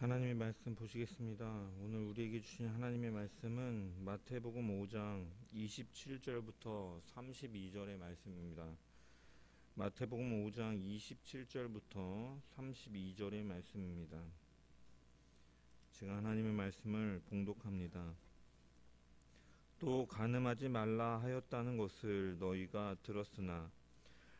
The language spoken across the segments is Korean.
하나님의 말씀 보시겠습니다. 오늘 우리에게 주신 하나님의 말씀은 마태복음 5장 27절부터 32절의 말씀입니다. 마태복음 5장 27절부터 32절의 말씀입니다. 제가 하나님의 말씀을 봉독합니다. 또 간음하지 말라 하였다는 것을 너희가 들었으나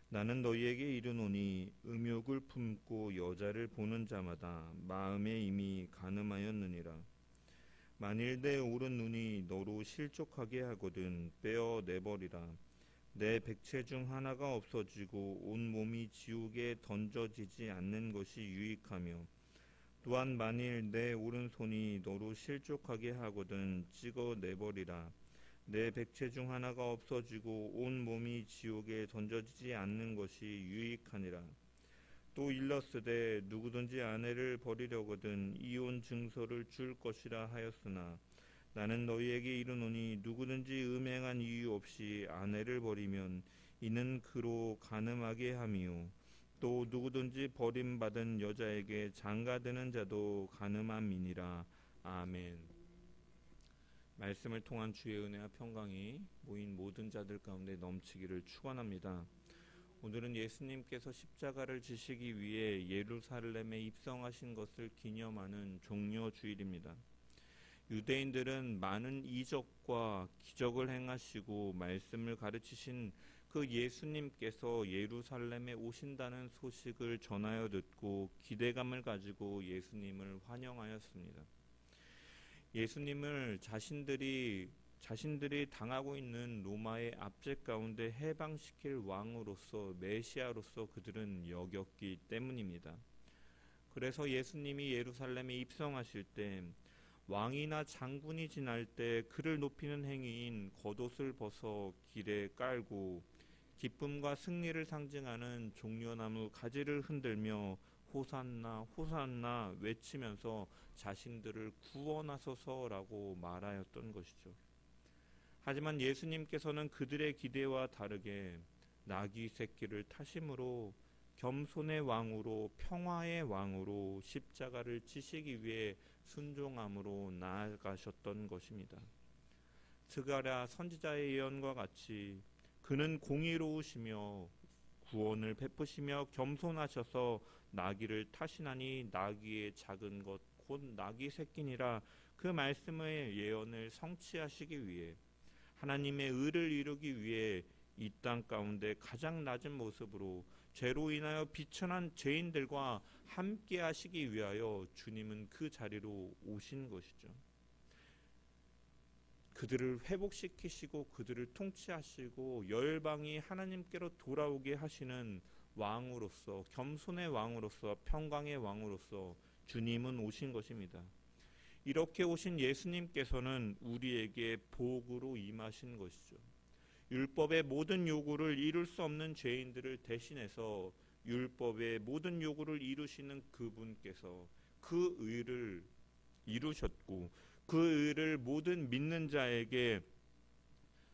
나는 너희에게 이르노니 음욕을 품고 여자를 보는 자마다 마음에 이미 간음하였느니라. 만일 내 오른 눈이 너로 실족하게 하거든 빼어 내버리라. 내 백체 중 하나가 없어지고 온 몸이 지옥에 던져지지 않는 것이 유익하며, 또한 만일 내 오른손이 너로 실족하게 하거든 찍어 내버리라. 내 백체 중 하나가 없어지고 온 몸이 지옥에 던져지지 않는 것이 유익하니라. 또 일렀으되 누구든지 아내를 버리려거든 이혼 증서를 줄 것이라 하였으나 나는 너희에게 이르노니 누구든지 음행한 이유 없이 아내를 버리면 이는 그로 간음하게 함이요 또 누구든지 버림받은 여자에게 장가드는 자도 간음함이니라. 아멘. 말씀을 통한 주의 은혜와 평강이 모인 모든 자들 가운데 넘치기를 축원합니다. 오늘은 예수님께서 십자가를 지시기 위해 예루살렘에 입성하신 것을 기념하는 종려 주일입니다. 유대인들은 많은 이적과 기적을 행하시고 말씀을 가르치신 그 예수님께서 예루살렘에 오신다는 소식을 전하여 듣고 기대감을 가지고 예수님을 환영하였습니다. 예수님을 자신들이 당하고 있는 로마의 압제 가운데 해방시킬 왕으로서 메시아로서 그들은 여겼기 때문입니다. 그래서 예수님이 예루살렘에 입성하실 때 왕이나 장군이 지날 때 그를 높이는 행위인 겉옷을 벗어 길에 깔고 기쁨과 승리를 상징하는 종려나무 가지를 흔들며 호산나 호산나 외치면서 자신들을 구원하소서라고 말하였던 것이죠. 하지만 예수님께서는 그들의 기대와 다르게 나귀 새끼를 타심으로 겸손의 왕으로 평화의 왕으로 십자가를 지시기 위해 순종함으로 나아가셨던 것입니다. 스가랴 선지자의 예언과 같이 그는 공의로우시며 구원을 베푸시며 겸손하셔서 나귀를 타시나니 나귀의 작은 것 곧 나귀 새끼니라. 그 말씀의 예언을 성취하시기 위해 하나님의 의를 이루기 위해 이 땅 가운데 가장 낮은 모습으로 죄로 인하여 비천한 죄인들과 함께 하시기 위하여 주님은 그 자리로 오신 것이죠. 그들을 회복시키시고 그들을 통치하시고 열방이 하나님께로 돌아오게 하시는 왕으로서, 겸손의 왕으로서, 평강의 왕으로서 주님은 오신 것입니다. 이렇게 오신 예수님께서는 우리에게 복으로 임하신 것이죠. 율법의 모든 요구를 이룰 수 없는 죄인들을 대신해서 율법의 모든 요구를 이루시는 그분께서 그 의를 이루셨고 그 의를 모든 믿는 자에게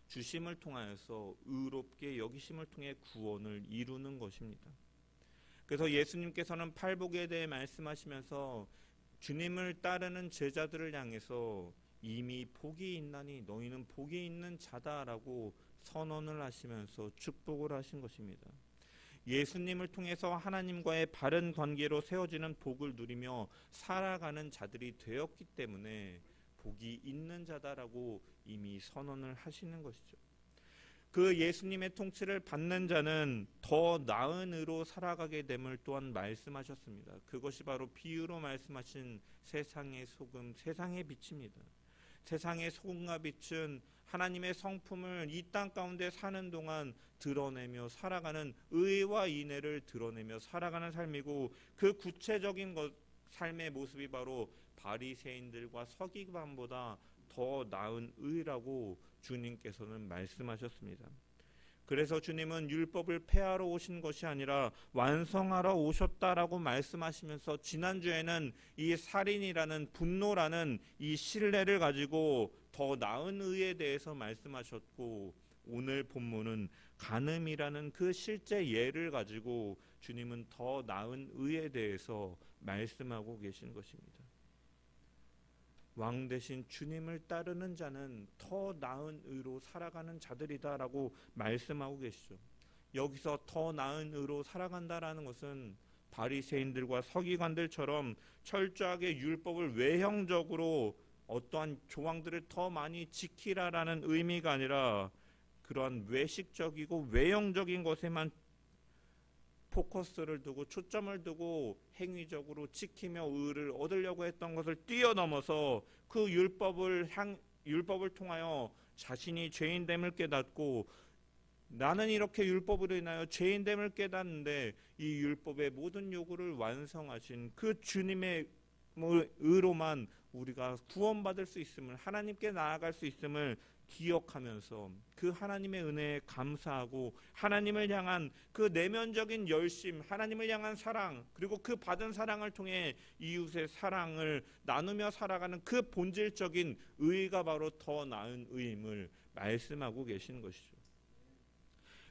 주심을 통하여서 의롭게 여기심을 통해 구원을 이루는 것입니다. 그래서 예수님께서는 팔복에 대해 말씀하시면서 주님을 따르는 제자들을 향해서 이미 복이 있나니 너희는 복이 있는 자다라고 선언을 하시면서 축복을 하신 것입니다. 예수님을 통해서 하나님과의 바른 관계로 세워지는 복을 누리며 살아가는 자들이 되었기 때문에 복이 있는 자다라고 이미 선언을 하시는 것이죠. 그 예수님의 통치를 받는 자는 더 나은 의로 살아가게 됨을 또한 말씀하셨습니다. 그것이 바로 비유로 말씀하신 세상의 소금, 세상의 빛입니다. 세상의 소금과 빛은 하나님의 성품을 이 땅 가운데 사는 동안 드러내며 살아가는 의와 인애를 드러내며 살아가는 삶이고, 그 구체적인 삶의 모습이 바로 바리새인들과 서기관보다 더 나은 의라고 주님께서는 말씀하셨습니다. 그래서 주님은 율법을 폐하러 오신 것이 아니라 완성하러 오셨다라고 말씀하시면서 지난주에는 이 살인이라는 분노라는 이 신뢰를 가지고 더 나은 의에 대해서 말씀하셨고, 오늘 본문은 간음이라는 그 실제 예를 가지고 주님은 더 나은 의에 대해서 말씀하고 계신 것입니다. 왕 대신 주님을 따르는 자는 더 나은 의로 살아가는 자들이다라고 말씀하고 계시죠. 여기서 더 나은 의로 살아간다라는 것은 바리새인들과 서기관들처럼 철저하게 율법을 외형적으로 어떠한 조항들을 더 많이 지키라라는 의미가 아니라 그러한 외식적이고 외형적인 것에만 포커스를 두고 초점을 두고 행위적으로 지키며 의를 얻으려고 했던 것을 뛰어넘어서 그 율법을 통하여 자신이 죄인됨을 깨닫고 나는 이렇게 율법으로 인하여 죄인됨을 깨닫는데 이 율법의 모든 요구를 완성하신 그 주님의 의로만 우리가 구원받을 수 있음을, 하나님께 나아갈 수 있음을 기억하면서 그 하나님의 은혜에 감사하고 하나님을 향한 그 내면적인 열심, 하나님을 향한 사랑, 그리고 그 받은 사랑을 통해 이웃의 사랑을 나누며 살아가는 그 본질적인 의가 바로 더 나은 의임을 말씀하고 계시는 것이죠.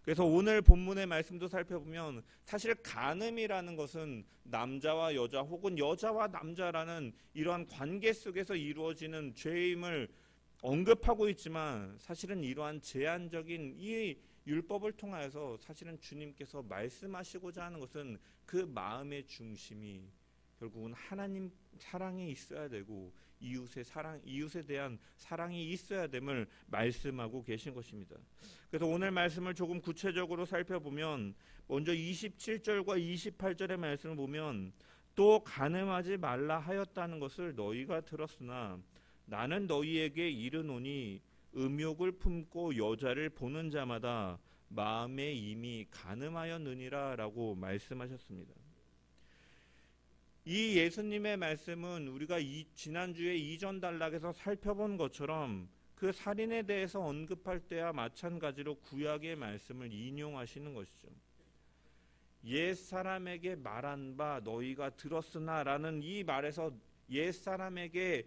그래서 오늘 본문의 말씀도 살펴보면 사실 간음이라는 것은 남자와 여자 혹은 여자와 남자라는 이러한 관계 속에서 이루어지는 죄임을 언급하고 있지만 사실은 이러한 제한적인 이 율법을 통하여서 사실은 주님께서 말씀하시고자 하는 것은 그 마음의 중심이 결국은 하나님 사랑이 있어야 되고 이웃에 대한 사랑이 있어야 됨을 말씀하고 계신 것입니다. 그래서 오늘 말씀을 조금 구체적으로 살펴보면 먼저 27절과 28절의 말씀을 보면 또 간음하지 말라 하였다는 것을 너희가 들었으나 나는 너희에게 이르노니 음욕을 품고 여자를 보는 자마다 마음에 이미 간음하였느니라 라고 말씀하셨습니다. 이 예수님의 말씀은 우리가 지난주에 이전 단락에서 살펴본 것처럼 그 살인에 대해서 언급할 때와 마찬가지로 구약의 말씀을 인용하시는 것이죠. 옛사람에게 말한 바 너희가 들었으나 라는 이 말에서 옛사람에게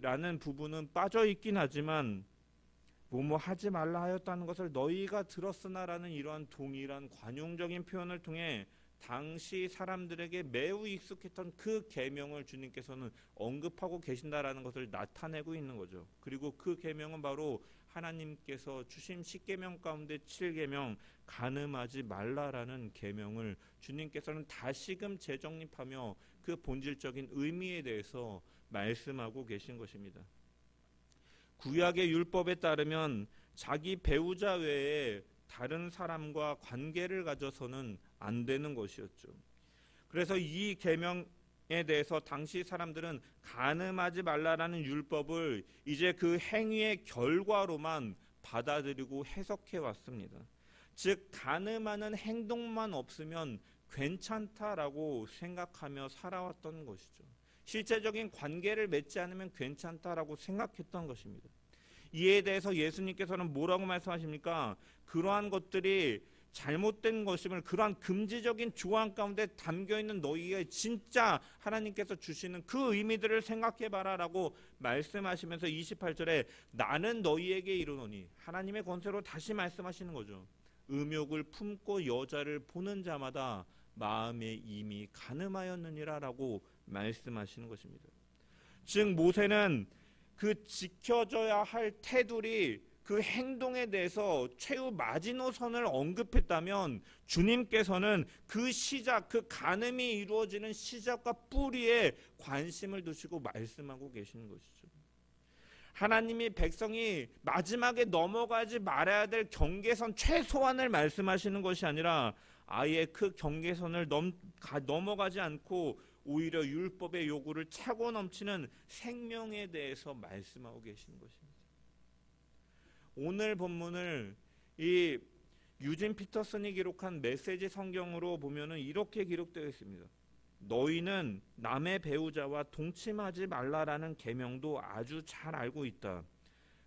라는 부분은 빠져 있긴 하지만 뭐뭐 하지 말라 하였다는 것을 너희가 들었으나 라는 이러한 동일한 관용적인 표현을 통해 당시 사람들에게 매우 익숙했던 그 계명을 주님께서는 언급하고 계신다라는 것을 나타내고 있는 거죠. 그리고 그 계명은 바로 하나님께서 주신 10계명 가운데 7계명 간음하지 말라라는 계명을 주님께서는 다시금 재정립하며 그 본질적인 의미에 대해서 말씀하고 계신 것입니다. 구약의 율법에 따르면 자기 배우자 외에 다른 사람과 관계를 가져서는 안 되는 것이었죠. 그래서 이 계명에 대해서 당시 사람들은 간음하지 말라라는 율법을 이제 그 행위의 결과로만 받아들이고 해석해 왔습니다. 즉 간음하는 행동만 없으면 괜찮다라고 생각하며 살아왔던 것이죠. 실제적인 관계를 맺지 않으면 괜찮다라고 생각했던 것입니다. 이에 대해서 예수님께서는 뭐라고 말씀하십니까? 그러한 것들이 잘못된 것임을, 그러한 금지적인 조항 가운데 담겨있는 너희의 진짜 하나님께서 주시는 그 의미들을 생각해봐라 라고 말씀하시면서 28절에 나는 너희에게 이르노니, 하나님의 권세로 다시 말씀하시는 거죠. 음욕을 품고 여자를 보는 자마다 마음에 이미 간음하였느니라 라고 말씀하시는 것입니다. 즉 모세는 그 지켜져야 할 테두리, 그 행동에 대해서 최후 마지노선을 언급했다면 주님께서는 그 시작, 그 간음이 이루어지는 시작과 뿌리에 관심을 두시고 말씀하고 계시는 것이죠. 하나님이 백성이 마지막에 넘어가지 말아야 될 경계선 최소한을 말씀하시는 것이 아니라 아예 그 경계선을 넘어가지 않고 오히려 율법의 요구를 차고 넘치는 생명에 대해서 말씀하고 계시는 것입니다. 오늘 본문을 이 유진 피터슨이 기록한 메시지 성경으로 보면은 이렇게 기록되어 있습니다. 너희는 남의 배우자와 동침하지 말라라는 계명도 아주 잘 알고 있다.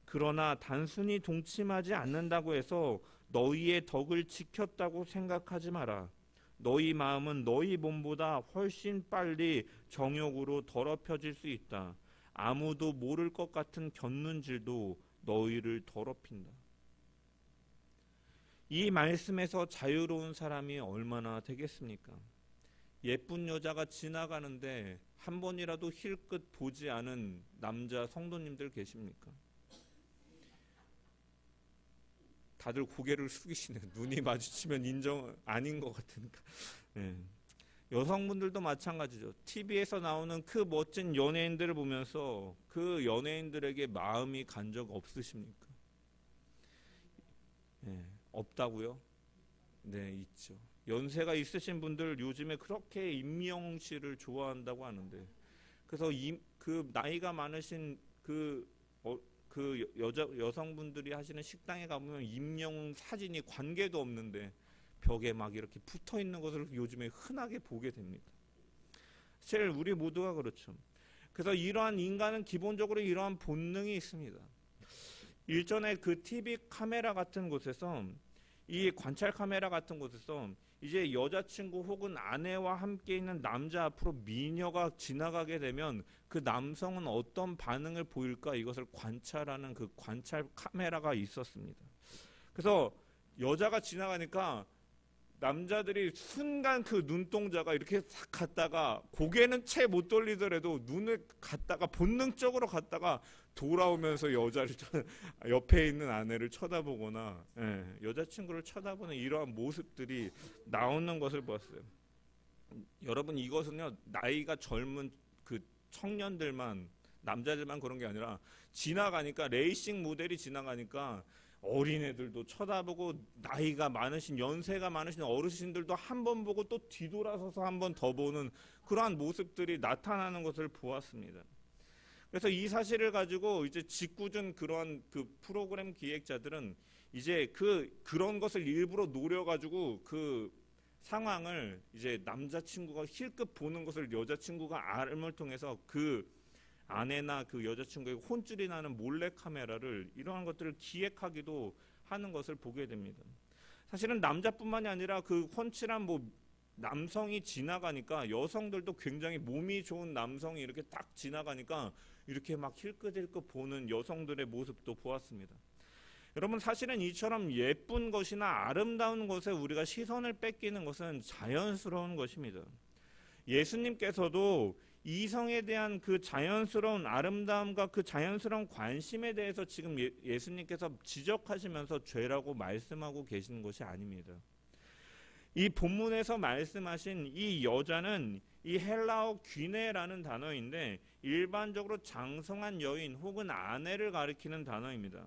그러나 단순히 동침하지 않는다고 해서 너희의 덕을 지켰다고 생각하지 마라. 너희 마음은 너희 몸보다 훨씬 빨리 정욕으로 더럽혀질 수 있다. 아무도 모를 것 같은 곁눈질도 너희를 더럽힌다. 이 말씀에서 자유로운 사람이 얼마나 되겠습니까? 예쁜 여자가 지나가는데 한 번이라도 힐끗 보지 않은 남자 성도님들 계십니까? 다들 고개를 숙이시네요. 눈이 마주치면 인정 아닌 것 같으니까. 네. 여성분들도 마찬가지죠. TV에서 나오는 그 멋진 연예인들을 보면서 그 연예인들에게 마음이 간 적 없으십니까? 네. 없다고요? 네, 있죠. 연세가 있으신 분들 요즘에 그렇게 임미영 씨를 좋아한다고 하는데, 그래서 그 나이가 많으신 그 여성분들이 하시는 식당에 가보면 임영 사진이 관계도 없는데 벽에 막 이렇게 붙어 있는 것을 요즘에 흔하게 보게 됩니다. 사실 우리 모두가 그렇죠. 그래서 이러한 인간은 기본적으로 이러한 본능이 있습니다. 일전에 그 TV 카메라 같은 곳에서, 이 관찰 카메라 같은 곳에서 이제 여자친구 혹은 아내와 함께 있는 남자 앞으로 미녀가 지나가게 되면 그 남성은 어떤 반응을 보일까, 이것을 관찰하는 그 관찰 카메라가 있었습니다. 그래서 여자가 지나가니까 남자들이 순간 그 눈동자가 이렇게 싹 갔다가, 고개는 채 못 돌리더라도 눈을 갔다가 본능적으로 갔다가 돌아오면서 여자를 옆에 있는 아내를 쳐다보거나, 여자친구를 쳐다보는 이러한 모습들이 나오는 것을 보았어요. 여러분, 이것은요 나이가 젊은 그 청년들만, 남자들만 그런 게 아니라 지나가니까, 레이싱 모델이 지나가니까 어린애들도 쳐다보고 나이가 많으신, 연세가 많으신 어르신들도 한 번 보고 또 뒤돌아서서 한 번 더 보는 그러한 모습들이 나타나는 것을 보았습니다. 그래서 이 사실을 가지고 이제 짓궂은 그러한 그 프로그램 기획자들은 이제 그런 것을 일부러 노려가지고 그 상황을, 이제 남자친구가 힐끗 보는 것을 여자친구가 알음을 통해서 그 아내나 그 여자친구에게 혼쭐이 나는 몰래카메라를, 이러한 것들을 기획하기도 하는 것을 보게 됩니다. 사실은 남자뿐만이 아니라 그 훤칠한 남성이 지나가니까, 여성들도 굉장히 몸이 좋은 남성이 이렇게 딱 지나가니까 이렇게 막 힐끗힐끗 보는 여성들의 모습도 보았습니다. 여러분, 사실은 이처럼 예쁜 것이나 아름다운 것에 우리가 시선을 뺏기는 것은 자연스러운 것입니다. 예수님께서도 이성에 대한 그 자연스러운 아름다움과 그 자연스러운 관심에 대해서 지금 예수님께서 지적하시면서 죄라고 말씀하고 계시는 것이 아닙니다. 이 본문에서 말씀하신 이 여자는 이 헬라어 귀네라는 단어인데, 일반적으로 장성한 여인 혹은 아내를 가리키는 단어입니다.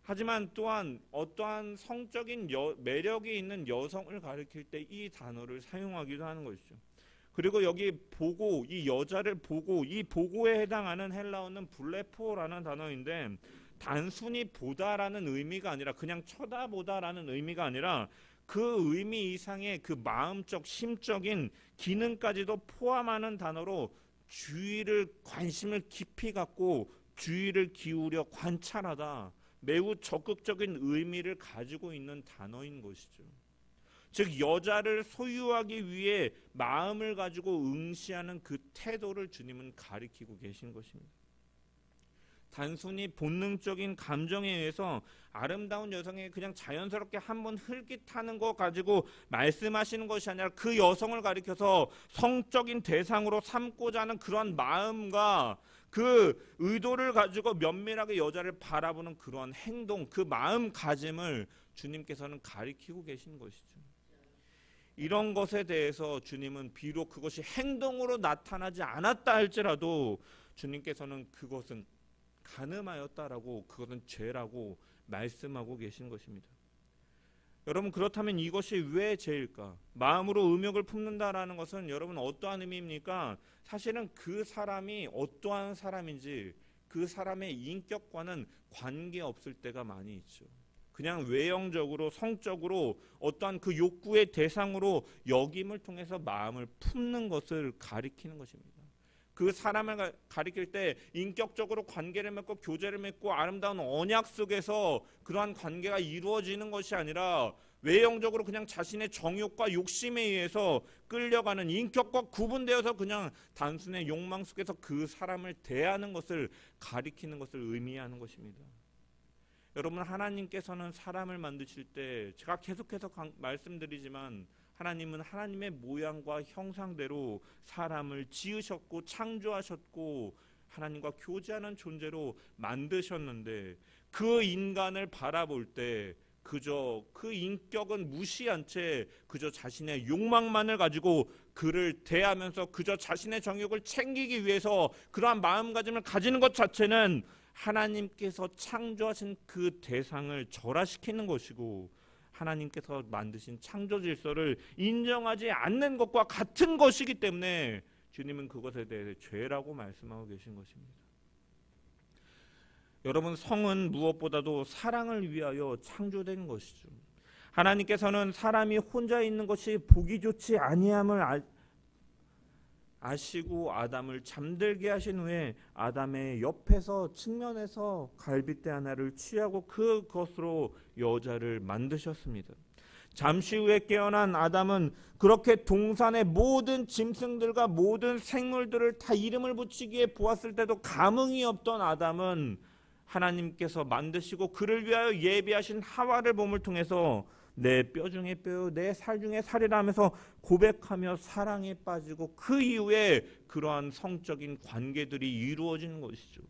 하지만 또한 어떠한 성적인 매력이 있는 여성을 가리킬 때 이 단어를 사용하기도 하는 것이죠. 그리고 여기 보고, 이 여자를 보고, 이 보고에 해당하는 헬라어는 블레포라는 단어인데, 단순히 보다라는 의미가 아니라, 그냥 쳐다보다라는 의미가 아니라 그 의미 이상의 그 마음적, 심적인 기능까지도 포함하는 단어로 주의를, 관심을 깊이 갖고 주의를 기울여 관찰하다, 매우 적극적인 의미를 가지고 있는 단어인 것이죠. 즉, 여자를 소유하기 위해 마음을 가지고 응시하는 그 태도를 주님은 가리키고 계신 것입니다. 단순히 본능적인 감정에 의해서 아름다운 여성에게 그냥 자연스럽게 한번 흘깃하는 것 가지고 말씀하시는 것이 아니라, 그 여성을 가리켜서 성적인 대상으로 삼고자 하는 그러한 마음과 그 의도를 가지고 면밀하게 여자를 바라보는 그러한 행동, 그 마음가짐을 주님께서는 가리키고 계신 것이죠. 이런 것에 대해서 주님은 비록 그것이 행동으로 나타나지 않았다 할지라도 주님께서는 그것은 간음하였다라고, 그것은 죄라고 말씀하고 계신 것입니다. 여러분, 그렇다면 이것이 왜 죄일까? 마음으로 음욕을 품는다라는 것은 여러분 어떠한 의미입니까? 사실은 그 사람이 어떠한 사람인지 그 사람의 인격과는 관계없을 때가 많이 있죠. 그냥 외형적으로, 성적으로 어떠한 그 욕구의 대상으로 여김을 통해서 마음을 품는 것을 가리키는 것입니다. 그 사람을 가리킬 때 인격적으로 관계를 맺고 교제를 맺고 아름다운 언약 속에서 그러한 관계가 이루어지는 것이 아니라, 외형적으로 그냥 자신의 정욕과 욕심에 의해서 끌려가는, 인격과 구분되어서 그냥 단순의 욕망 속에서 그 사람을 대하는 것을 가리키는 것을 의미하는 것입니다. 여러분, 하나님께서는 사람을 만드실 때, 제가 계속해서 말씀드리지만, 하나님은 하나님의 모양과 형상대로 사람을 지으셨고 창조하셨고 하나님과 교제하는 존재로 만드셨는데 그 인간을 바라볼 때 그저 그 인격은 무시한 채 그저 자신의 욕망만을 가지고 그를 대하면서 그저 자신의 정욕을 챙기기 위해서 그러한 마음가짐을 가지는 것 자체는 하나님께서 창조하신 그 대상을 절하시키는 것이고 하나님께서 만드신 창조 질서를 인정하지 않는 것과 같은 것이기 때문에 주님은 그것에 대해 죄라고 말씀하고 계신 것입니다. 여러분, 성은 무엇보다도 사랑을 위하여 창조된 것이죠. 하나님께서는 사람이 혼자 있는 것이 보기 좋지 아니함을 아시고 아담을 잠들게 하신 후에 아담의 옆에서 측면에서 갈빗대 하나를 취하고 그것으로 여자를 만드셨습니다. 잠시 후에 깨어난 아담은 그렇게 동산의 모든 짐승들과 모든 생물들을 다 이름을 붙이기에 보았을 때도 감흥이 없던 아담은 하나님께서 만드시고 그를 위하여 예비하신 하와를 몸을 통해서 내 뼈 중에 뼈요 내 살 중에 살이라 하면서 고백하며 사랑에 빠지고 그 이후에 그러한 성적인 관계들이 이루어지는 것이죠.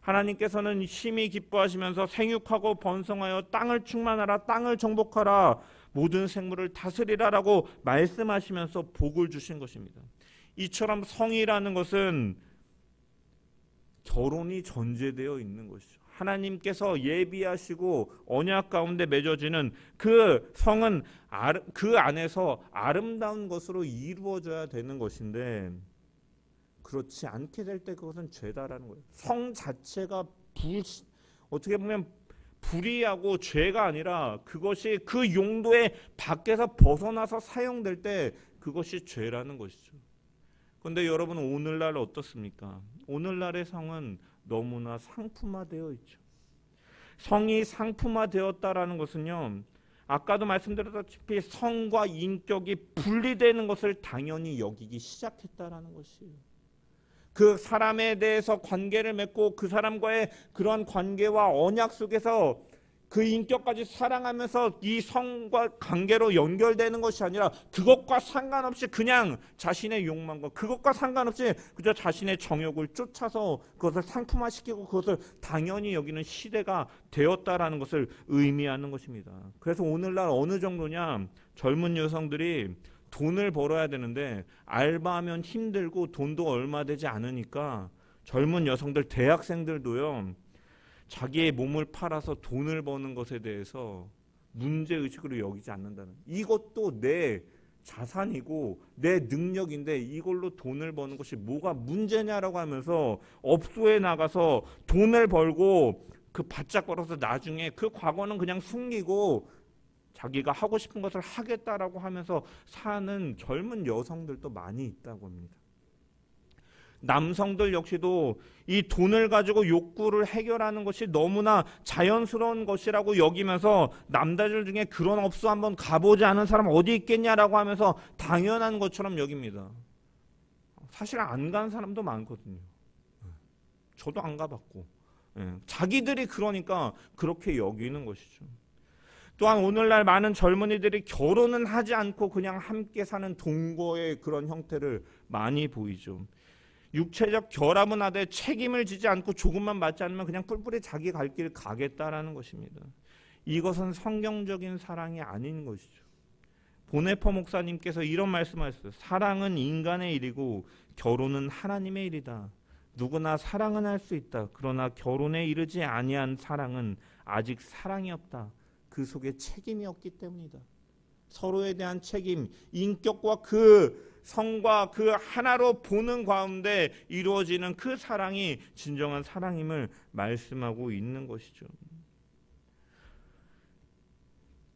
하나님께서는 심히 기뻐하시면서 생육하고 번성하여 땅을 충만하라 땅을 정복하라 모든 생물을 다스리라라고 말씀하시면서 복을 주신 것입니다. 이처럼 성이라는 것은 결혼이 전제되어 있는 것이죠. 하나님께서 예비하시고 언약 가운데 맺어지는 그 성은 그 안에서 아름다운 것으로 이루어져야 되는 것인데 그렇지 않게 될 때 그것은 죄다라는 거예요. 성 자체가 어떻게 보면 불의하고 죄가 아니라 그것이 그 용도의 밖에서 벗어나서 사용될 때 그것이 죄라는 것이죠. 그런데 여러분 오늘날 어떻습니까? 오늘날의 성은 너무나 상품화되어 있죠. 성이 상품화되었다라는 것은요, 아까도 말씀드렸다시피 성과 인격이 분리되는 것을 당연히 여기기 시작했다라는 것이에요. 그 사람에 대해서 관계를 맺고 그 사람과의 그런 관계와 언약 속에서 그 인격까지 사랑하면서 이 성과 관계로 연결되는 것이 아니라 그것과 상관없이 그냥 자신의 욕망과 그것과 상관없이 그저 자신의 정욕을 쫓아서 그것을 상품화시키고 그것을 당연히 여기는 시대가 되었다라는 것을 의미하는 것입니다. 그래서 오늘날 어느 정도냐, 젊은 여성들이 돈을 벌어야 되는데 알바하면 힘들고 돈도 얼마 되지 않으니까 젊은 여성들, 대학생들도요, 자기의 몸을 팔아서 돈을 버는 것에 대해서 문제의식으로 여기지 않는다는, 이것도 내 자산이고 내 능력인데 이걸로 돈을 버는 것이 뭐가 문제냐라고 하면서 업소에 나가서 돈을 벌고 그 바짝 벌어서 나중에 그 과거는 그냥 숨기고 자기가 하고 싶은 것을 하겠다라고 하면서 사는 젊은 여성들도 많이 있다고 합니다. 남성들 역시도 이 돈을 가지고 욕구를 해결하는 것이 너무나 자연스러운 것이라고 여기면서 남자들 중에 그런 업소 한번 가보지 않은 사람 어디 있겠냐라고 하면서 당연한 것처럼 여깁니다. 사실 안 간 사람도 많거든요. 저도 안 가봤고, 자기들이 그러니까 그렇게 여기는 것이죠. 또한 오늘날 많은 젊은이들이 결혼은 하지 않고 그냥 함께 사는 동거의 그런 형태를 많이 보이죠. 육체적 결합은 하되 책임을 지지 않고 조금만 맞지 않으면 그냥 뿔뿔이 자기 갈 길 가겠다라는 것입니다. 이것은 성경적인 사랑이 아닌 것이죠. 보네퍼 목사님께서 이런 말씀하셨어요. 사랑은 인간의 일이고 결혼은 하나님의 일이다. 누구나 사랑은 할 수 있다. 그러나 결혼에 이르지 아니한 사랑은 아직 사랑이 없다. 그 속에 책임이 없기 때문이다. 서로에 대한 책임, 인격과 그 성과 그 하나로 보는 가운데 이루어지는 그 사랑이 진정한 사랑임을 말씀하고 있는 것이죠.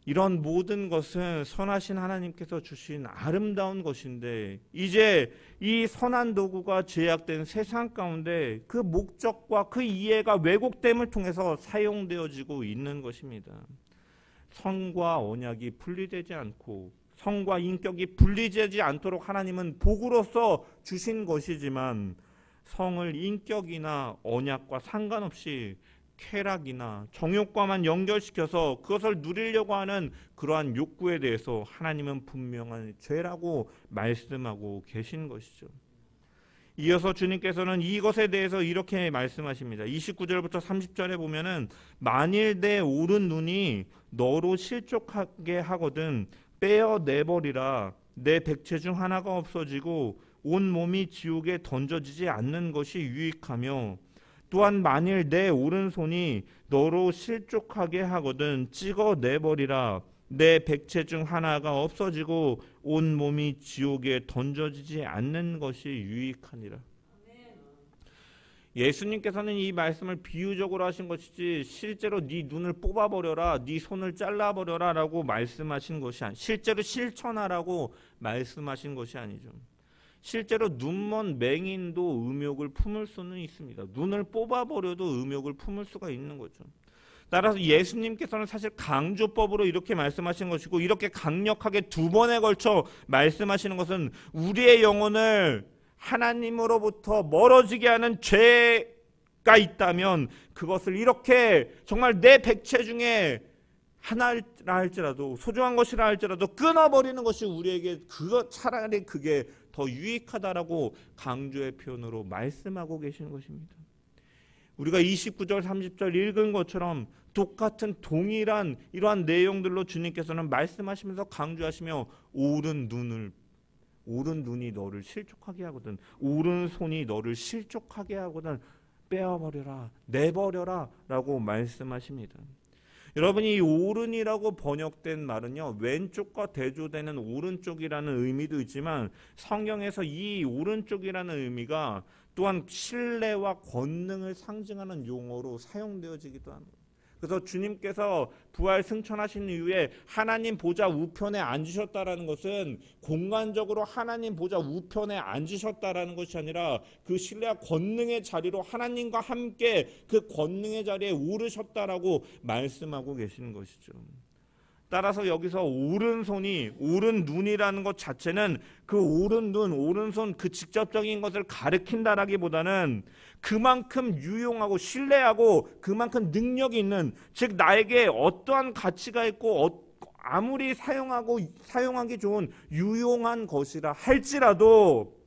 이런 모든 것은 선하신 하나님께서 주신 아름다운 것인데 이제 이 선한 도구가 제약된 세상 가운데 그 목적과 그 이해가 왜곡됨을 통해서 사용되어지고 있는 것입니다. 성과 언약이 분리되지 않고 성과 인격이 분리되지 않도록 하나님은 복으로서 주신 것이지만 성을 인격이나 언약과 상관없이 쾌락이나 정욕과만 연결시켜서 그것을 누리려고 하는 그러한 욕구에 대해서 하나님은 분명한 죄라고 말씀하고 계신 것이죠. 이어서 주님께서는 이것에 대해서 이렇게 말씀하십니다. 29절부터 30절에 보면은 만일 내 오른 눈이 너로 실족하게 하거든 빼어내버리라. 내 백체 중 하나가 없어지고 온 몸이 지옥에 던져지지 않는 것이 유익하며 또한 만일 내 오른손이 너로 실족하게 하거든 찍어내버리라. 내 백체 중 하나가 없어지고 온 몸이 지옥에 던져지지 않는 것이 유익하니라. 예수님께서는 이 말씀을 비유적으로 하신 것이지 실제로 네 눈을 뽑아버려라, 네 손을 잘라버려라 라고 말씀하신 것이 실제로 실천하라고 말씀하신 것이 아니죠. 실제로 눈먼 맹인도 음욕을 품을 수는 있습니다. 눈을 뽑아버려도 음욕을 품을 수가 있는 거죠. 따라서 예수님께서는 사실 강조법으로 이렇게 말씀하신 것이고 이렇게 강력하게 두 번에 걸쳐 말씀하시는 것은 우리의 영혼을 하나님으로부터 멀어지게 하는 죄가 있다면 그것을 이렇게 정말 내 백체 중에 하나라 할지라도 소중한 것이라 할지라도 끊어버리는 것이 우리에게 차라리 그게 더 유익하다라고 강조의 표현으로 말씀하고 계시는 것입니다. 우리가 29절 30절 읽은 것처럼 똑같은 동일한 이러한 내용들로 주님께서는 말씀하시면서 강조하시며 오른 눈이 너를 실족하게 하거든 오른손이 너를 실족하게 하거든 빼어버려라 내버려라 라고 말씀하십니다. 여러분이 이 오른이라고 번역된 말은요 왼쪽과 대조되는 오른쪽이라는 의미도 있지만 성경에서 이 오른쪽이라는 의미가 또한 신뢰와 권능을 상징하는 용어로 사용되어지기도 합니다. 그래서 주님께서 부활 승천하신 이후에 하나님 보좌 우편에 앉으셨다라는 것은 공간적으로 하나님 보좌 우편에 앉으셨다라는 것이 아니라 그 신뢰와 권능의 자리로 하나님과 함께 그 권능의 자리에 오르셨다라고 말씀하고 계시는 것이죠. 따라서 여기서 오른손이 오른 눈이라는 것 자체는 그 오른 눈, 오른손 그 직접적인 것을 가리킨다라기보다는 그만큼 유용하고 신뢰하고 그만큼 능력이 있는 즉 나에게 어떠한 가치가 있고 아무리 사용하기 좋은 유용한 것이라 할지라도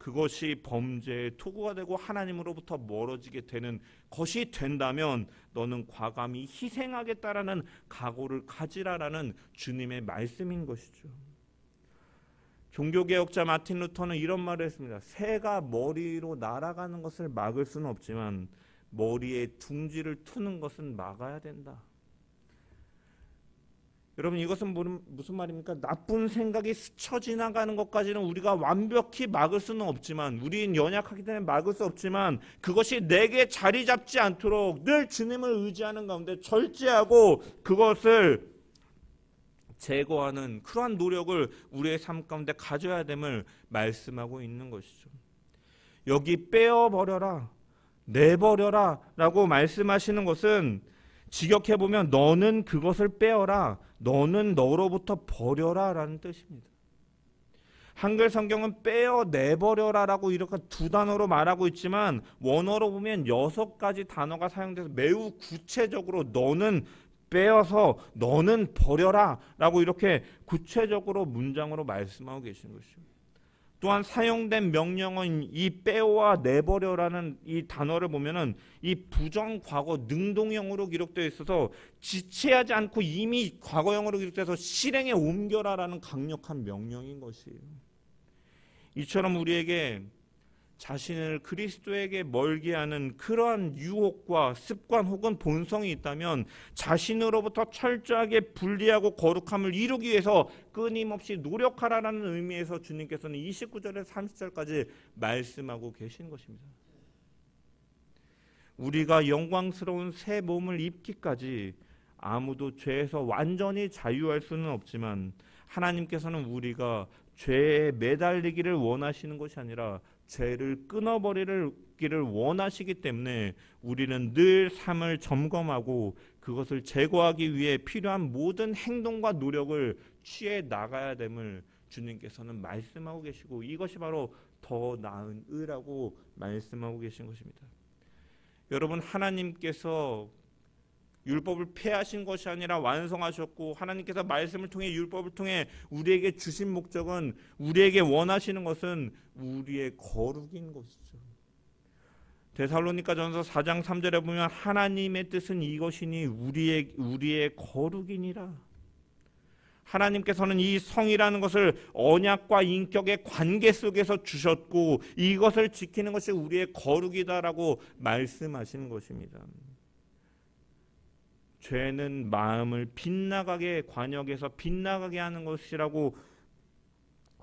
그것이 범죄의 토구가 되고 하나님으로부터 멀어지게 되는 것이 된다면 너는 과감히 희생하겠다라는 각오를 가지라라는 주님의 말씀인 것이죠. 종교개혁자 마틴 루터는 이런 말을 했습니다. 새가 머리로 날아가는 것을 막을 수는 없지만 머리에 둥지를 트는 것은 막아야 된다. 여러분 이것은 무슨 말입니까? 나쁜 생각이 스쳐 지나가는 것까지는 우리가 완벽히 막을 수는 없지만 우리는 연약하기 때문에 막을 수 없지만 그것이 내게 자리 잡지 않도록 늘 주님을 의지하는 가운데 절제하고 그것을 제거하는 그러한 노력을 우리의 삶 가운데 가져야 됨을 말씀하고 있는 것이죠. 여기 빼어버려라 내버려라 라고 말씀하시는 것은 직역해보면 너는 그것을 빼어라 너는 너로부터 버려라 라는 뜻입니다. 한글 성경은 빼어내버려라 라고 이렇게 두 단어로 말하고 있지만 원어로 보면 6가지 단어가 사용돼서 매우 구체적으로 너는 빼어서 너는 버려라 라고 이렇게 구체적으로 문장으로 말씀하고 계신 것이죠. 또한 사용된 명령은 이 빼어와 내버려라는 이 단어를 보면은 이 부정과거 능동형으로 기록되어 있어서 지체하지 않고 이미 과거형으로 기록돼서 실행에 옮겨라라는 강력한 명령인 것이에요. 이처럼 우리에게 자신을 그리스도에게 멀게 하는 그러한 유혹과 습관 혹은 본성이 있다면 자신으로부터 철저하게 분리하고 거룩함을 이루기 위해서 끊임없이 노력하라는 의미에서 주님께서는 29절에서 30절까지 말씀하고 계신 것입니다. 우리가 영광스러운 새 몸을 입기까지 아무도 죄에서 완전히 자유할 수는 없지만 하나님께서는 우리가 죄에 매달리기를 원하시는 것이 아니라 죄를 끊어버리기를 원하시기 때문에 우리는 늘 삶을 점검하고 그것을 제거하기 위해 필요한 모든 행동과 노력을 취해 나가야 됨을 주님께서는 말씀하고 계시고 이것이 바로 더 나은 의라고 말씀하고 계신 것입니다. 여러분, 하나님께서 율법을 폐하신 것이 아니라 완성하셨고, 하나님께서 말씀을 통해 율법을 통해 우리에게 주신 목적은, 우리에게 원하시는 것은 우리의 거룩인 것이죠. 데살로니가전서 4장 3절에 보면 하나님의 뜻은 이것이니 우리의 거룩이니라. 하나님께서는 이 성이라는 것을 언약과 인격의 관계 속에서 주셨고, 이것을 지키는 것이 우리의 거룩이다라고 말씀하시는 것입니다. 죄는 마음을 빗나가게, 관역에서 빗나가게 하는 것이라고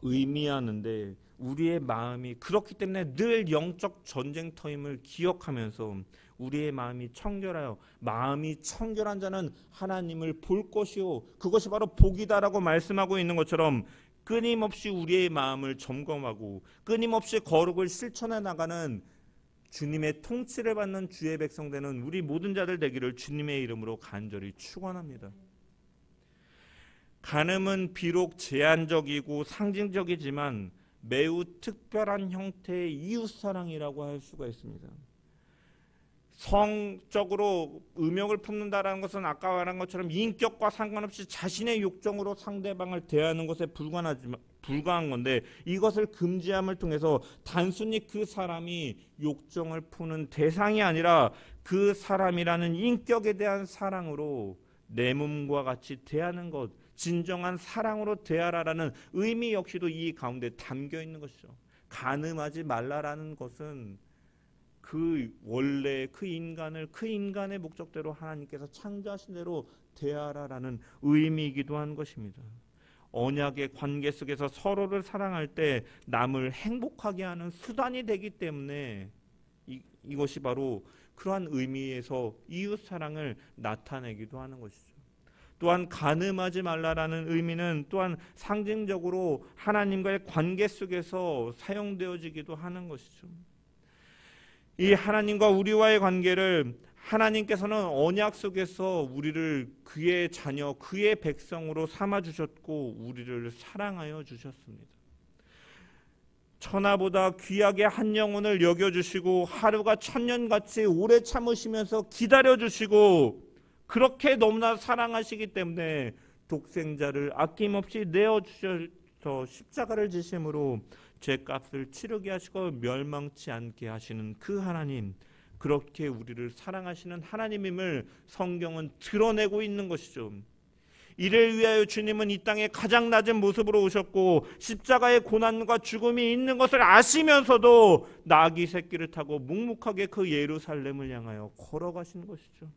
의미하는데, 우리의 마음이 그렇기 때문에 늘 영적 전쟁터임을 기억하면서 우리의 마음이 청결하여, 마음이 청결한 자는 하나님을 볼 것이요 그것이 바로 복이다라고 말씀하고 있는 것처럼, 끊임없이 우리의 마음을 점검하고 끊임없이 거룩을 실천해 나가는 주님의 통치를 받는 주의 백성 되는 우리 모든 자들 되기를 주님의 이름으로 간절히 축원합니다. 간음은 비록 제한적이고 상징적이지만 매우 특별한 형태의 이웃사랑이라고 할 수가 있습니다. 성적으로 음욕을 품는다라는 것은 아까 말한 것처럼 인격과 상관없이 자신의 욕정으로 상대방을 대하는 것에 불과한 건데, 이것을 금지함을 통해서 단순히 그 사람이 욕정을 푸는 대상이 아니라 그 사람이라는 인격에 대한 사랑으로 내 몸과 같이 대하는 것, 진정한 사랑으로 대하라라는 의미 역시도 이 가운데 담겨 있는 것이죠. 간음하지 말라라는 것은 원래 그 인간의 목적대로 하나님께서 창조하신 대로 대하라라는 의미이기도 한 것입니다. 언약의 관계 속에서 서로를 사랑할 때 남을 행복하게 하는 수단이 되기 때문에 이것이 바로 그러한 의미에서 이웃 사랑을 나타내기도 하는 것이죠. 또한 간음하지 말라라는 의미는 또한 상징적으로 하나님과의 관계 속에서 사용되어지기도 하는 것이죠. 이 하나님과 우리와의 관계를 하나님께서는 언약 속에서 우리를 그의 자녀, 그의 백성으로 삼아주셨고 우리를 사랑하여 주셨습니다. 천하보다 귀하게 한 영혼을 여겨주시고 하루가 천년같이 오래 참으시면서 기다려주시고, 그렇게 너무나 사랑하시기 때문에 독생자를 아낌없이 내어주셔서 십자가를 지심으로 죄값을 치르게 하시고 멸망치 않게 하시는 그 하나님, 그렇게 우리를 사랑하시는 하나님임을 성경은 드러내고 있는 것이죠. 이를 위하여 주님은 이 땅에 가장 낮은 모습으로 오셨고, 십자가의 고난과 죽음이 있는 것을 아시면서도 나귀 새끼를 타고 묵묵하게 그 예루살렘을 향하여 걸어가신 것이죠.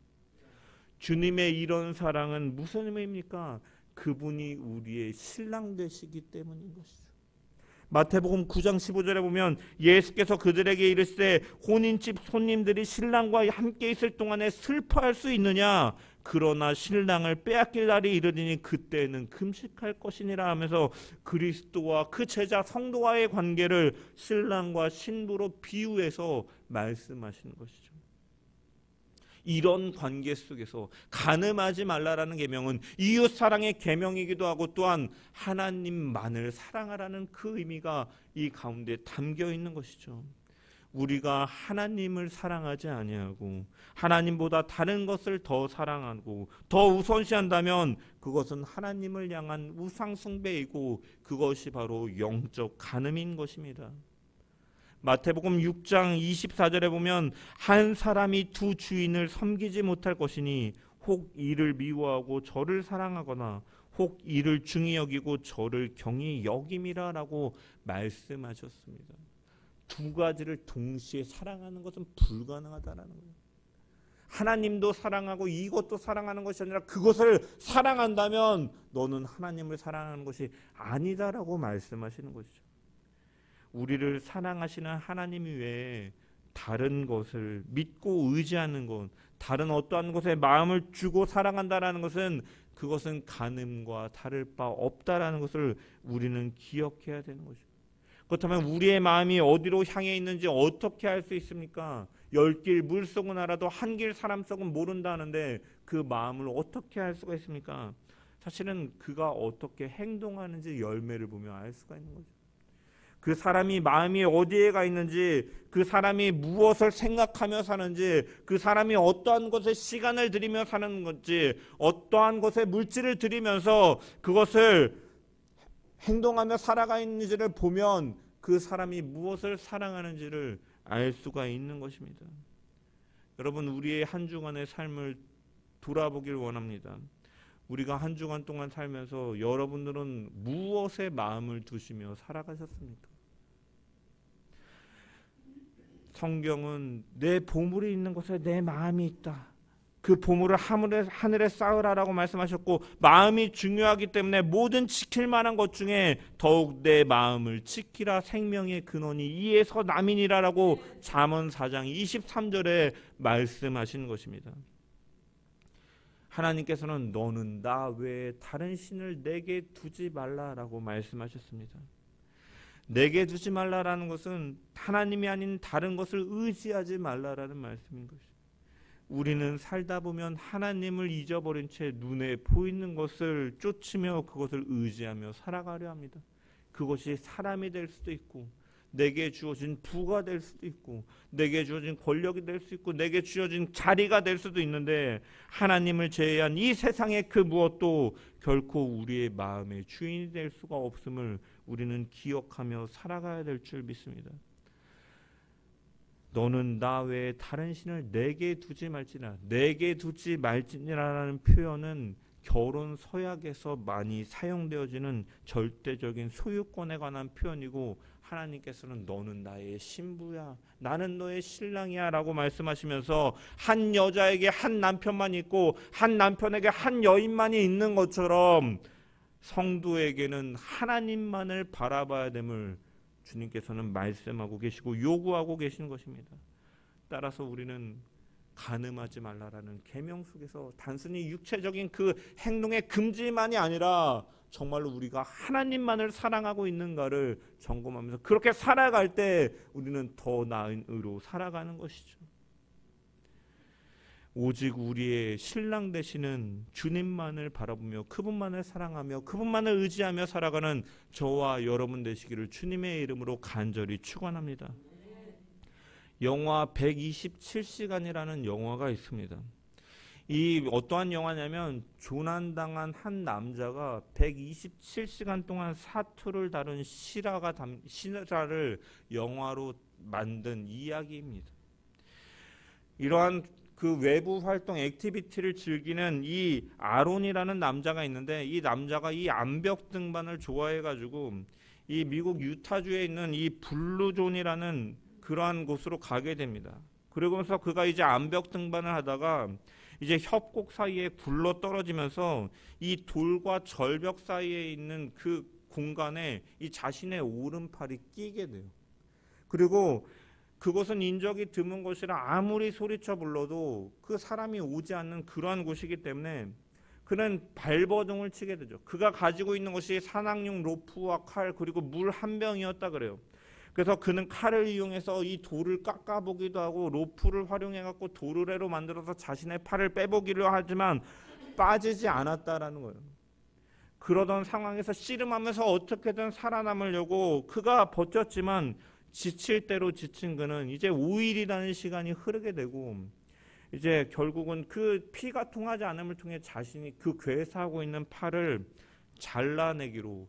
주님의 이런 사랑은 무슨 의미입니까? 그분이 우리의 신랑 되시기 때문인 것이죠. 마태복음 9장 15절에 보면 예수께서 그들에게 이르시되 혼인집 손님들이 신랑과 함께 있을 동안에 슬퍼할 수 있느냐? 그러나 신랑을 빼앗길 날이 이르리니 그때는 금식할 것이니라 하면서 그리스도와 그 제자 성도와의 관계를 신랑과 신부로 비유해서 말씀하시는 것이죠. 이런 관계 속에서 간음하지 말라라는 계명은 이웃 사랑의 계명이기도 하고, 또한 하나님만을 사랑하라는 그 의미가 이 가운데 담겨 있는 것이죠. 우리가 하나님을 사랑하지 아니하고 하나님보다 다른 것을 더 사랑하고 더 우선시한다면 그것은 하나님을 향한 우상 숭배이고, 그것이 바로 영적 간음인 것입니다. 마태복음 6장 24절에 보면 한 사람이 두 주인을 섬기지 못할 것이니 혹 이를 미워하고 저를 사랑하거나 혹 이를 중히 여기고 저를 경히 여김이라 라고 말씀하셨습니다. 두 가지를 동시에 사랑하는 것은 불가능하다라는 거예요. 하나님도 사랑하고 이것도 사랑하는 것이 아니라 그것을 사랑한다면 너는 하나님을 사랑하는 것이 아니다라고 말씀하시는 것이죠. 우리를 사랑하시는 하나님 외에 다른 것을 믿고 의지하는 것, 다른 어떠한 것에 마음을 주고 사랑한다라는 것은 그것은 간음과 다를 바 없다라는 것을 우리는 기억해야 되는 것입니다. 그렇다면 우리의 마음이 어디로 향해 있는지 어떻게 알 수 있습니까? 열 길 물속은 알아도 한 길 사람 속은 모른다 하는데 그 마음을 어떻게 알 수가 있습니까? 사실은 그가 어떻게 행동하는지 열매를 보며 알 수가 있는 거죠. 그 사람이 마음이 어디에 가 있는지, 그 사람이 무엇을 생각하며 사는지, 그 사람이 어떠한 것에 시간을 들이며 사는 건지, 어떠한 것에 물질을 들이면서 그것을 행동하며 살아가 있는지를 보면 그 사람이 무엇을 사랑하는지를 알 수가 있는 것입니다. 여러분, 우리의 한 주간의 삶을 돌아보길 원합니다. 우리가 한 주간 동안 살면서 여러분들은 무엇에 마음을 두시며 살아가셨습니까? 성경은 내 보물이 있는 곳에 내 마음이 있다. 그 보물을 하늘에 쌓으라라고 말씀하셨고, 마음이 중요하기 때문에 모든 지킬 만한 것 중에 더욱 내 마음을 지키라. 생명의 근원이 이에서 남이니라라고 잠언 4장 23절에 말씀하시는 것입니다. 하나님께서는 너는 나 외에 다른 신을 내게 두지 말라라고 말씀하셨습니다. 내게 두지 말라라는 것은 하나님이 아닌 다른 것을 의지하지 말라라는 말씀인 것입니다. 우리는 살다 보면 하나님을 잊어버린 채 눈에 보이는 것을 쫓으며 그것을 의지하며 살아가려 합니다. 그것이 사람이 될 수도 있고, 내게 주어진 부가 될 수도 있고, 내게 주어진 권력이 될 수 있고, 내게 주어진 자리가 될 수도 있는데, 하나님을 제외한 이 세상의 그 무엇도 결코 우리의 마음의 주인이 될 수가 없음을 우리는 기억하며 살아가야 될 줄 믿습니다. 너는 나 외에 다른 신을 내게 두지 말지니라. 내게 두지 말지니라라는 표현은 결혼 서약에서 많이 사용되어지는 절대적인 소유권에 관한 표현이고, 하나님께서는 너는 나의 신부야, 나는 너의 신랑이야 라고 말씀하시면서 한 여자에게 한 남편만 있고 한 남편에게 한 여인만이 있는 것처럼 성도에게는 하나님만을 바라봐야 됨을 주님께서는 말씀하고 계시고 요구하고 계시는 것입니다. 따라서 우리는 간음하지 말라라는 계명 속에서 단순히 육체적인 그 행동의 금지만이 아니라 정말로 우리가 하나님만을 사랑하고 있는가를 점검하면서 그렇게 살아갈 때 우리는 더 나은 의로 살아가는 것이죠. 오직 우리의 신랑 되시는 주님만을 바라보며 그분만을 사랑하며 그분만을 의지하며 살아가는 저와 여러분 되시기를 주님의 이름으로 간절히 축원합니다. 영화 127시간이라는 영화가 있습니다. 이 어떠한 영화냐면 조난당한 한 남자가 127시간 동안 사투를 다룬 실화를 영화로 만든 이야기입니다. 이러한 그 외부 활동 액티비티를 즐기는 이 아론이라는 남자가 있는데, 이 남자가 이 암벽 등반을 좋아해가지고 이 미국 유타주에 있는 이 블루존이라는 그러한 곳으로 가게 됩니다. 그러면서 그가 이제 암벽 등반을 하다가 이제 협곡 사이에 굴러 떨어지면서 이 돌과 절벽 사이에 있는 그 공간에 이 자신의 오른팔이 끼게 돼요. 그리고 그곳은 인적이 드문 곳이라 아무리 소리쳐 불러도 그 사람이 오지 않는 그러한 곳이기 때문에 그는 발버둥을 치게 되죠. 그가 가지고 있는 것이 산악용 로프와 칼 그리고 물 한 병이었다 그래요. 그래서 그는 칼을 이용해서 이 돌을 깎아보기도 하고 로프를 활용해갖고 도르래로 만들어서 자신의 팔을 빼보기로 하지만 빠지지 않았다라는 거예요. 그러던 상황에서 씨름하면서 어떻게든 살아남으려고 그가 버텼지만 지칠 대로 지친 그는 이제 5일이라는 시간이 흐르게 되고 이제 결국은 그 피가 통하지 않음을 통해 자신이 그 괴사하고 있는 팔을 잘라내고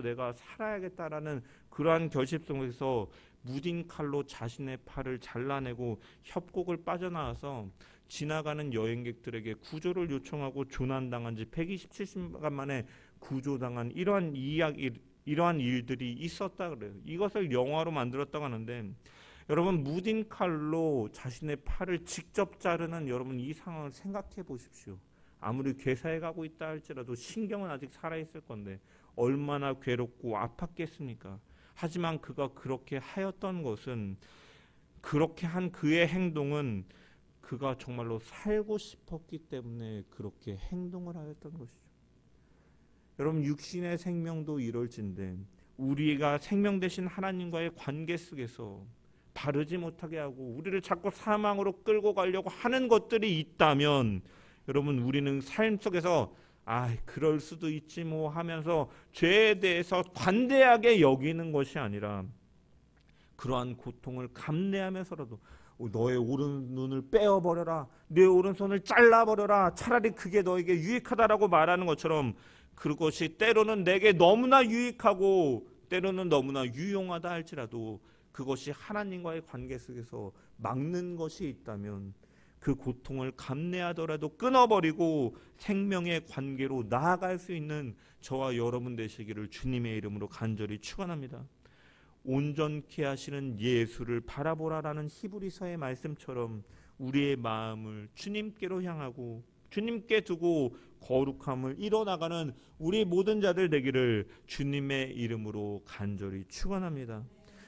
내가 살아야겠다라는 그러한 결심성에서 무딘 칼로 자신의 팔을 잘라내고 협곡을 빠져나와서 지나가는 여행객들에게 구조를 요청하고 조난당한 지 127시간 만에 구조당한 이러한 일들이 있었다 그래요. 이것을 영화로 만들었다고 하는데, 여러분 무딘 칼로 자신의 팔을 직접 자르는 여러분 이 상황을 생각해 보십시오. 아무리 괴사해 가고 있다 할지라도 신경은 아직 살아있을 건데 얼마나 괴롭고 아팠겠습니까? 하지만 그가 그렇게 하였던 것은, 그렇게 한 그의 행동은 그가 정말로 살고 싶었기 때문에 그렇게 행동을 하였던 것이죠. 여러분 육신의 생명도 이럴진데 우리가 생명 되신 하나님과의 관계 속에서 바르지 못하게 하고 우리를 자꾸 사망으로 끌고 가려고 하는 것들이 있다면 여러분 우리는 삶 속에서 그럴 수도 있지 뭐 하면서 죄에 대해서 관대하게 여기는 것이 아니라 그러한 고통을 감내하면서라도 너의 오른눈을 빼어버려라, 내 오른손을 잘라버려라, 차라리 그게 너에게 유익하다라고 말하는 것처럼 그것이 때로는 내게 너무나 유익하고 때로는 너무나 유용하다 할지라도 그것이 하나님과의 관계 속에서 막는 것이 있다면 그 고통을 감내하더라도 끊어버리고 생명의 관계로 나아갈 수 있는 저와 여러분 되시기를 주님의 이름으로 간절히 축원합니다. 온전케 하시는 예수를 바라보라라는 히브리서의 말씀처럼 우리의 마음을 주님께로 향하고 주님께 두고 거룩함을 이뤄나가는 우리 모든 자들 되기를 주님의 이름으로 간절히 축원합니다.